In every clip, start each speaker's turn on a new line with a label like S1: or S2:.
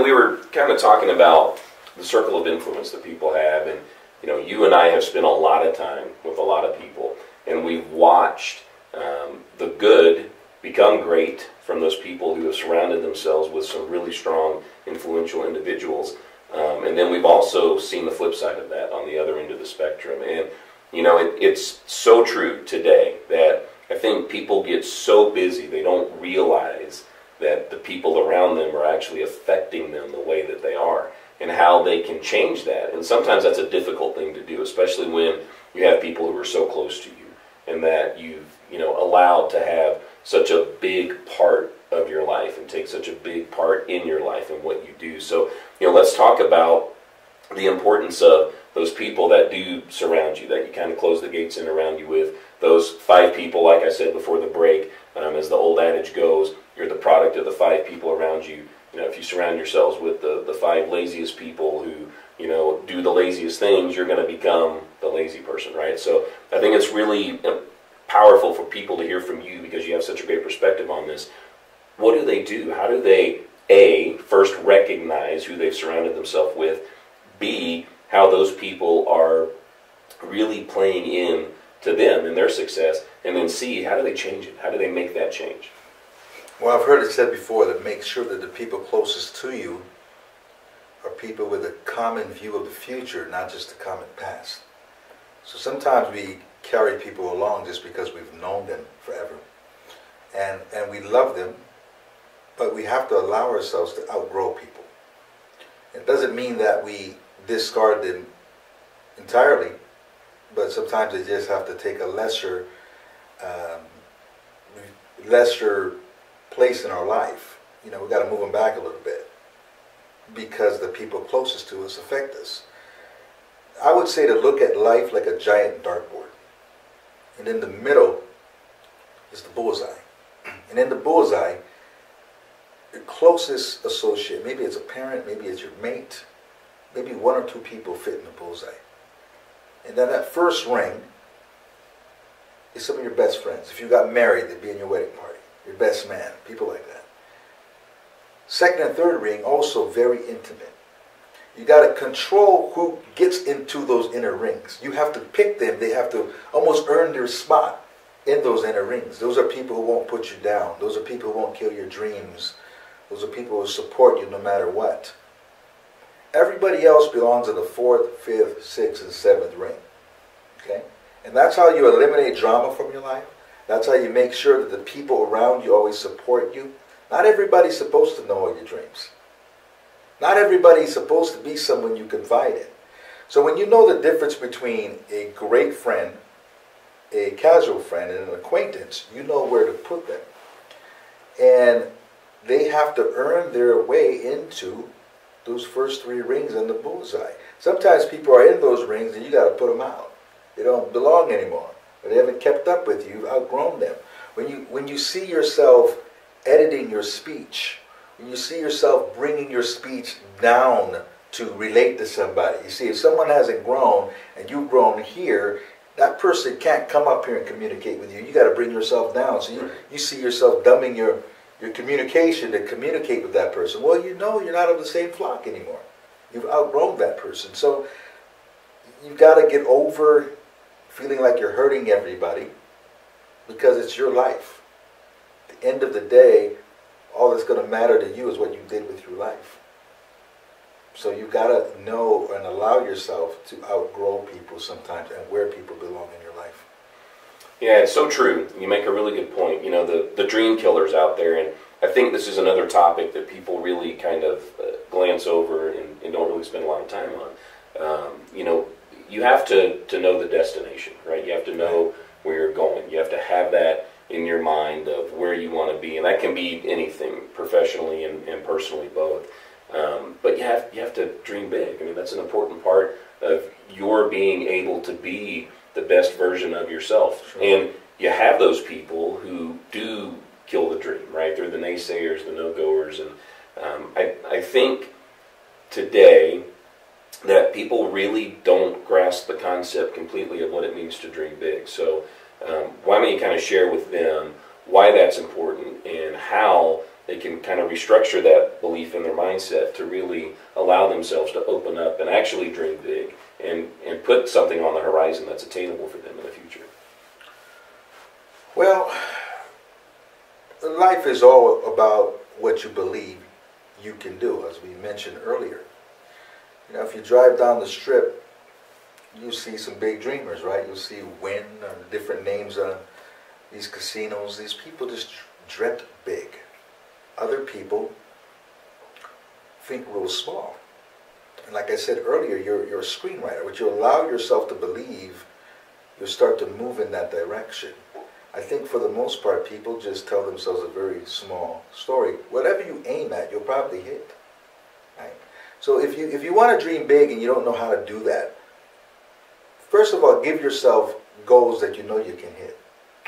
S1: we were kind of talking about the circle of influence that people have, and you and I have spent a lot of time with a lot of people, and we've watched the good become great from those people who have surrounded themselves with some really strong, influential individuals. And then we've also seen the flip side of that on the other end of the spectrum. And, it's so true today that I think people get so busy they don't realize that the people around them are actually affecting them the way that they are and how they can change that. And sometimes that's a difficult thing to do, especially when you have people who are so close to you and that you've allowed to have such a big part of your life and take such a big part in your life and what you do. So, let's talk about the importance of those people that do surround you, that you kind of close the gates in around you with. Those 5 people, like I said before the break, as the old adage goes, you're the product of the 5 people around you. If you surround yourselves with the 5 laziest people who, do the laziest things, you're going to become the lazy person, right? So I think it's really powerful for people to hear from you because you have such a great perspective on this. What do they do? How do they, A, first recognize who they've surrounded themselves with, B, how those people are really playing in to them and their success, and then C, how do they change it? How do they make that change?
S2: Well, I've heard it said before that make sure that the people closest to you are people with a common view of the future, not just a common past. So sometimes we carry people along just because we've known them forever. And we love them, but we have to allow ourselves to outgrow people. It doesn't mean that we discard them entirely, but sometimes they just have to take a lesser place in our life. We've got to move them back a little bit because the people closest to us affect us. I would say to look at life like a giant dartboard. And in the middle is the bullseye. And in the bullseye, your closest associate, maybe it's a parent, maybe it's your mate, maybe 1 or 2 people fit in the bullseye. And then that first ring is some of your best friends. If you got married, they'd be in your wedding party. Your best man, people like that. Second and third ring, also very intimate. You got to control who gets into those inner rings. You have to pick them. They have to almost earn their spot in those inner rings. Those are people who won't put you down. Those are people who won't kill your dreams. Those are people who support you no matter what. Everybody else belongs in the 4th, 5th, 6th, and 7th ring. Okay? And that's how you eliminate drama from your life. That's how you make sure that the people around you always support you. Not everybody's supposed to know all your dreams. Not everybody's supposed to be someone you confide in. So when you know the difference between a great friend, a casual friend, and an acquaintance, you know where to put them. And they have to earn their way into those first 3 rings in the bullseye. Sometimes people are in those rings and you got to put them out. They don't belong anymore. Or they haven't kept up with you. You've outgrown them. When you see yourself editing your speech, when you see yourself bringing your speech down to relate to somebody. You see, if someone hasn't grown and you've grown here, that person can't come up here and communicate with you. You got to bring yourself down. So you see yourself dumbing your communication to communicate with that person. Well, you're not of the same flock anymore. You've outgrown that person. So you've got to get over feeling like you're hurting everybody because it's your life. At the end of the day, all that's going to matter to you is what you did with your life. So you've got to know and allow yourself to outgrow people sometimes and where people belong in your life.
S1: Yeah, it's so true. You make a really good point. The dream killers out there, and I think this is another topic that people really kind of glance over and don't really spend a lot of time on. You have to know the destination, right? You have to know where you're going. You have to have that in your mind of where you want to be, and that can be anything, professionally and personally both. But you have to dream big. I mean, that's an important part of your being able to be the best version of yourself. Sure. And you have those people who do kill the dream, right? They're the naysayers, the no-goers, and I think today that people really don't grasp the concept completely of what it means to dream big. So why don't you kind of share with them why that's important and how they can kind of restructure that belief in their mindset to really allow themselves to open up and actually dream big and put something on the horizon that's attainable for them in the future.
S2: Well, life is all about what you believe you can do, as we mentioned earlier. You know, if you drive down the strip, you see some big dreamers, right? You'll see Wynn and different names on these casinos. These people just dreamt big. Other people think real small. And like I said earlier, you're a screenwriter. What you allow yourself to believe, you'll start to move in that direction. I think for the most part, people just tell themselves a very small story. Whatever you aim at, you'll probably hit. Right? So if you want to dream big and you don't know how to do that, first of all, give yourself goals that you know you can hit.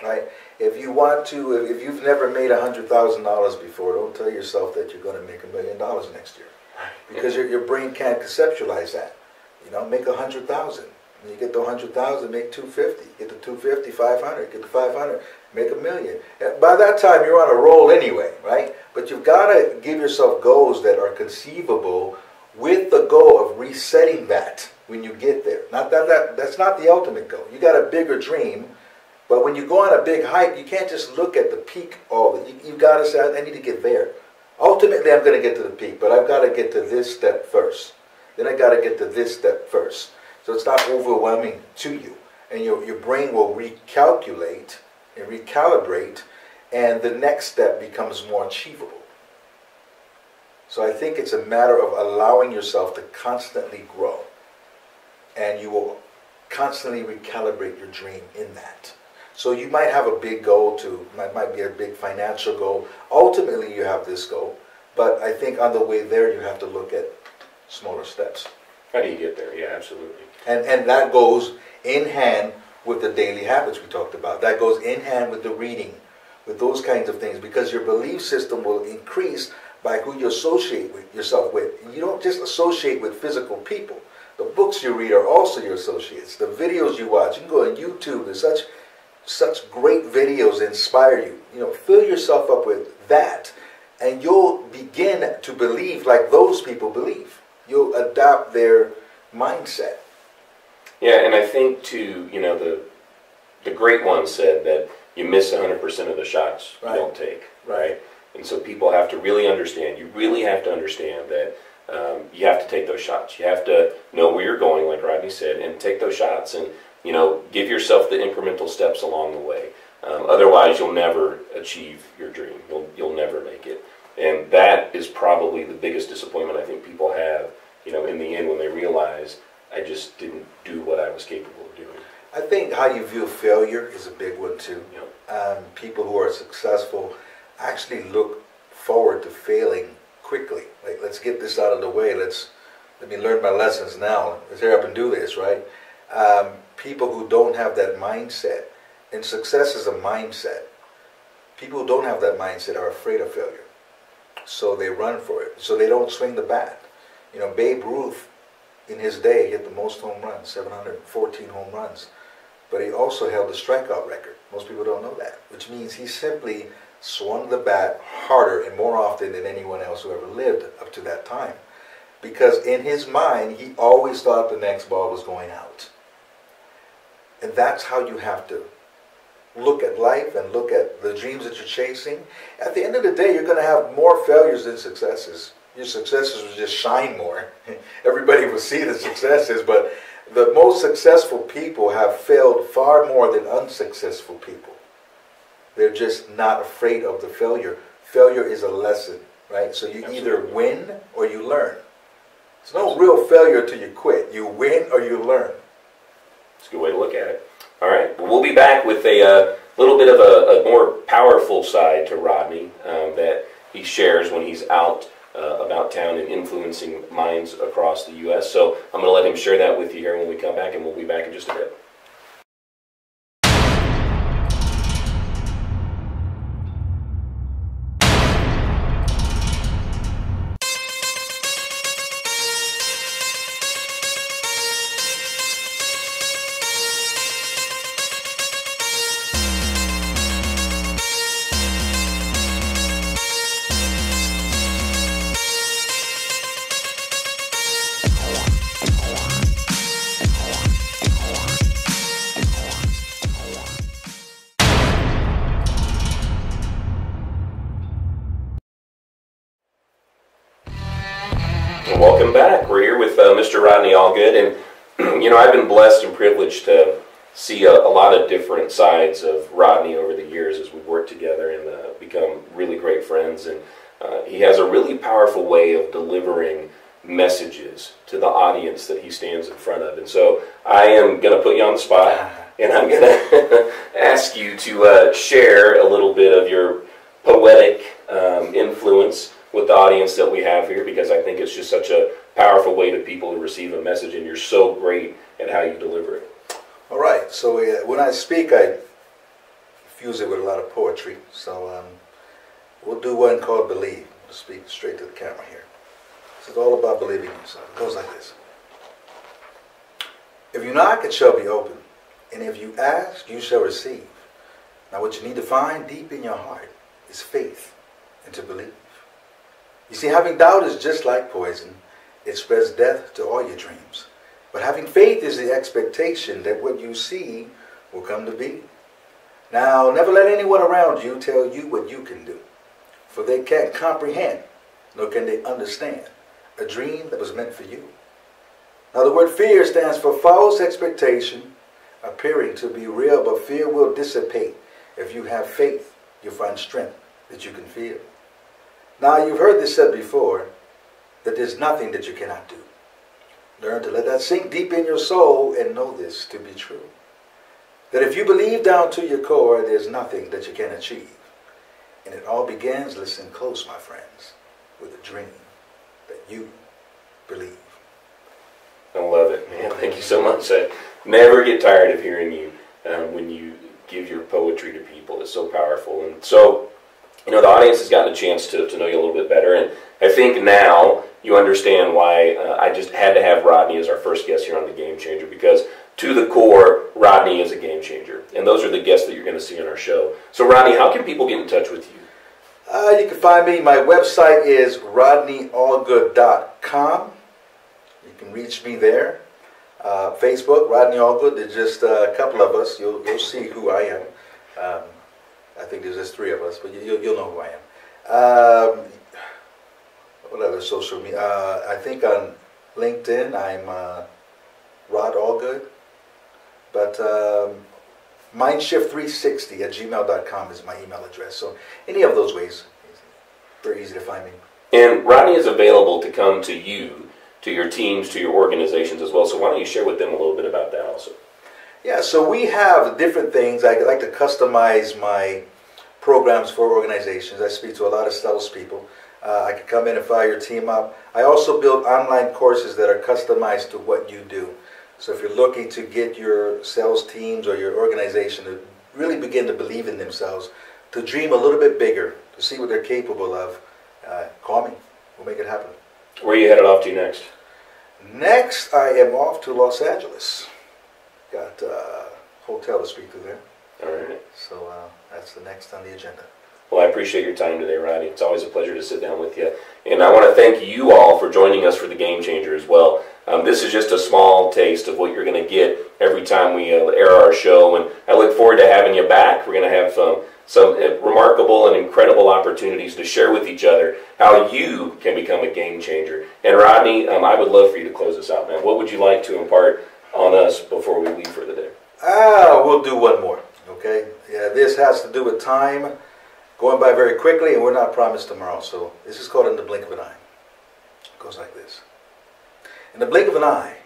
S2: Right? If you want to, if you've never made $100,000 before, don't tell yourself that you're going to make $1 million next year, because your brain can't conceptualize that. You know, make 100,000. When you get to 100,000, make 250. Get to 250, 500. Get to 500, make $1 million. By that time, you're on a roll anyway, right? But you've got to give yourself goals that are conceivable, with the goal of resetting that when you get there. Not that's not the ultimate goal. You got a bigger dream. But when you go on a big hike, you can't just look at the peak all the you got to say, I need to get there. Ultimately, I'm going to get to the peak, but I've got to get to this step first. Then I got to get to this step first. So it's not overwhelming to you. And your brain will recalculate and recalibrate, and the next step becomes more achievable. So I think it's a matter of allowing yourself to constantly grow. And you will constantly recalibrate your dream in that. So you might have a big goal too, might be a big financial goal. Ultimately you have this goal, but I think on the way there you have to look at smaller steps.
S1: How do you get there? Yeah, absolutely.
S2: And that goes in hand with the daily habits we talked about. That goes in hand with the reading, with those kinds of things, because your belief system will increase by who you associate with yourself with. And you don't just associate with physical people. The books you read are also your associates. The videos you watch, you can go on YouTube, there's such great videos that inspire you. You know, fill yourself up with that, and you'll begin to believe like those people believe. You'll adopt their mindset.
S1: Yeah, and I think too, you know, the great one said that you miss 100% of the shots you don't take, right? And so people have to really understand. You really have to understand that you have to take those shots. You have to know where you're going, like Rodney said, and take those shots. And you know, give yourself the incremental steps along the way. Otherwise, you'll never achieve your dream. You'll never make it. And that is probably the biggest disappointment I think people have, you know, in the end when they realize, I just didn't do what I was capable of doing.
S2: I think how you view failure is a big one too.
S1: Yep.
S2: People who are successful actually look forward to failing quickly. Like, let's get this out of the way. Let me learn my lessons now. Let's hurry up and do this, right? People who don't have that mindset, and success is a mindset. People who don't have that mindset are afraid of failure. So they run for it. So they don't swing the bat. You know, Babe Ruth, in his day, hit the most home runs, 714 home runs. But he also held the strikeout record. Most people don't know that, which means he simply swung the bat harder and more often than anyone else who ever lived up to that time. Because in his mind, he always thought the next ball was going out. And that's how you have to look at life and look at the dreams that you're chasing. At the end of the day, you're going to have more failures than successes. Your successes will just shine more. Everybody will see the successes, but the most successful people have failed far more than unsuccessful people. They're just not afraid of the failure. Failure is a lesson, right? So you either win or you learn. There's no real failure till you quit. You win or you learn.
S1: It's a good way to look at it. All right. Well, we'll be back with a little bit of a more powerful side to Rodney that he shares when he's out about town and influencing minds across the U.S. So I'm going to let him share that with you here when we come back, and we'll be back in just a bit. Welcome back. We're here with Mr. Rodney Allgood, and I've been blessed and privileged to see a lot of different sides of Rodney over the years as we've worked together and become really great friends. And he has a really powerful way of delivering messages to the audience that he stands in front of. And so I am going to put you on the spot, and I'm going to ask you to share a little bit of your poetic influence with the audience that we have here, because I think it's just such a powerful way to people to receive a message, and you're so great at how you deliver it.
S2: All right, so when I speak, I fuse it with a lot of poetry. So we'll do one called Believe. I'll speak straight to the camera here. This is all about believing in yourself. It goes like this. If you knock, it shall be open, and if you ask, you shall receive. Now what you need to find deep in your heart is faith and to believe. You see, having doubt is just like poison. It spreads death to all your dreams. But having faith is the expectation that what you see will come to be. Now, never let anyone around you tell you what you can do, for they can't comprehend, nor can they understand a dream that was meant for you. Now, the word fear stands for false expectation, appearing to be real, but fear will dissipate. If you have faith, you'll find strength that you can feel. Now, you've heard this said before, that there's nothing that you cannot do. Learn to let that sink deep in your soul and know this to be true. That if you believe down to your core, there's nothing that you can achieve. And it all begins, listen close, my friends, with a dream that you believe.
S1: I love it, man. Thank you so much. I never get tired of hearing you when you give your poetry to people. It's so powerful. And so, the audience has gotten a chance to know you a little bit better, and I think now you understand why I just had to have Rodney as our first guest here on The Game Changer, because to the core, Rodney is a game changer, and those are the guests that you're going to see on our show. So Rodney, how can people get in touch with you?
S2: You can find me. My website is rodneyallgood.com. You can reach me there. Facebook, Rodney Allgood. There's just a couple of us. You'll see who I am. I think there's just three of us, but you'll know who I am. What other social media? I think on LinkedIn I'm Rod Allgood. But mindshift360@gmail.com is my email address. So any of those ways, very easy to find me.
S1: And Rodney is available to come to you, to your teams, to your organizations as well. So why don't you share with them a little bit about that also?
S2: Yeah, so we have different things. I like to customize my programs for organizations. I speak to a lot of salespeople. I can come in and fire your team up. I also build online courses that are customized to what you do. So if you're looking to get your sales teams or your organization to really begin to believe in themselves, to dream a little bit bigger, to see what they're capable of, call me. We'll make it happen.
S1: Where are you headed off to next?
S2: Next, I am off to Los Angeles. Got a hotel to speak to there.
S1: All right.
S2: So that's the next on the agenda.
S1: Well, I appreciate your time today, Rodney. It's always a pleasure to sit down with you. And I want to thank you all for joining us for The Game Changer as well. This is just a small taste of what you're going to get every time we air our show. And I look forward to having you back. We're going to have some remarkable and incredible opportunities to share with each other how you can become a game changer. And Rodney, I would love for you to close us out, man. What would you like to impart on us before we leave for the day?
S2: We'll do one more, okay? Yeah, this has to do with time going by very quickly, and we're not promised tomorrow. So this is called In the Blink of an Eye. It goes like this. In the blink of an eye,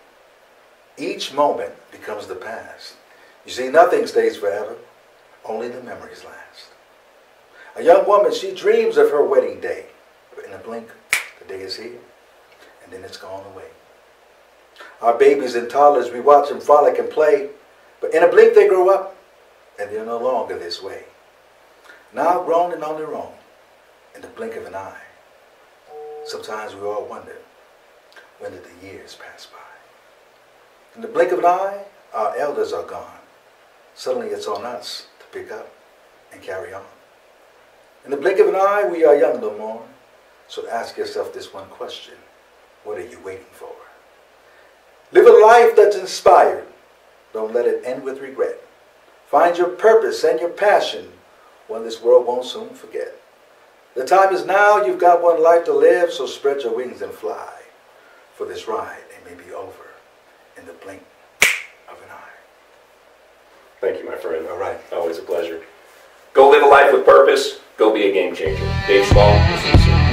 S2: each moment becomes the past. You see, nothing stays forever. Only the memories last. A young woman, she dreams of her wedding day. But in a blink, the day is here, and then it's gone away. Our babies and toddlers, we watch them frolic and play, but in a blink they grow up, and they're no longer this way. Now grown and on their own, in the blink of an eye. Sometimes we all wonder, when did the years pass by? In the blink of an eye, our elders are gone. Suddenly it's on us to pick up and carry on. In the blink of an eye, we are young no more. So ask yourself this one question. What are you waiting for? Live a life that's inspired. Don't let it end with regret. Find your purpose and your passion, one this world won't soon forget. The time is now. You've got one life to live, so spread your wings and fly. for this ride. It may be over in the blink of an eye.
S1: Thank you, my friend.
S2: All right.
S1: Always a pleasure. Go live a life with purpose. Go be a game changer. Dave Small, we'll see you soon.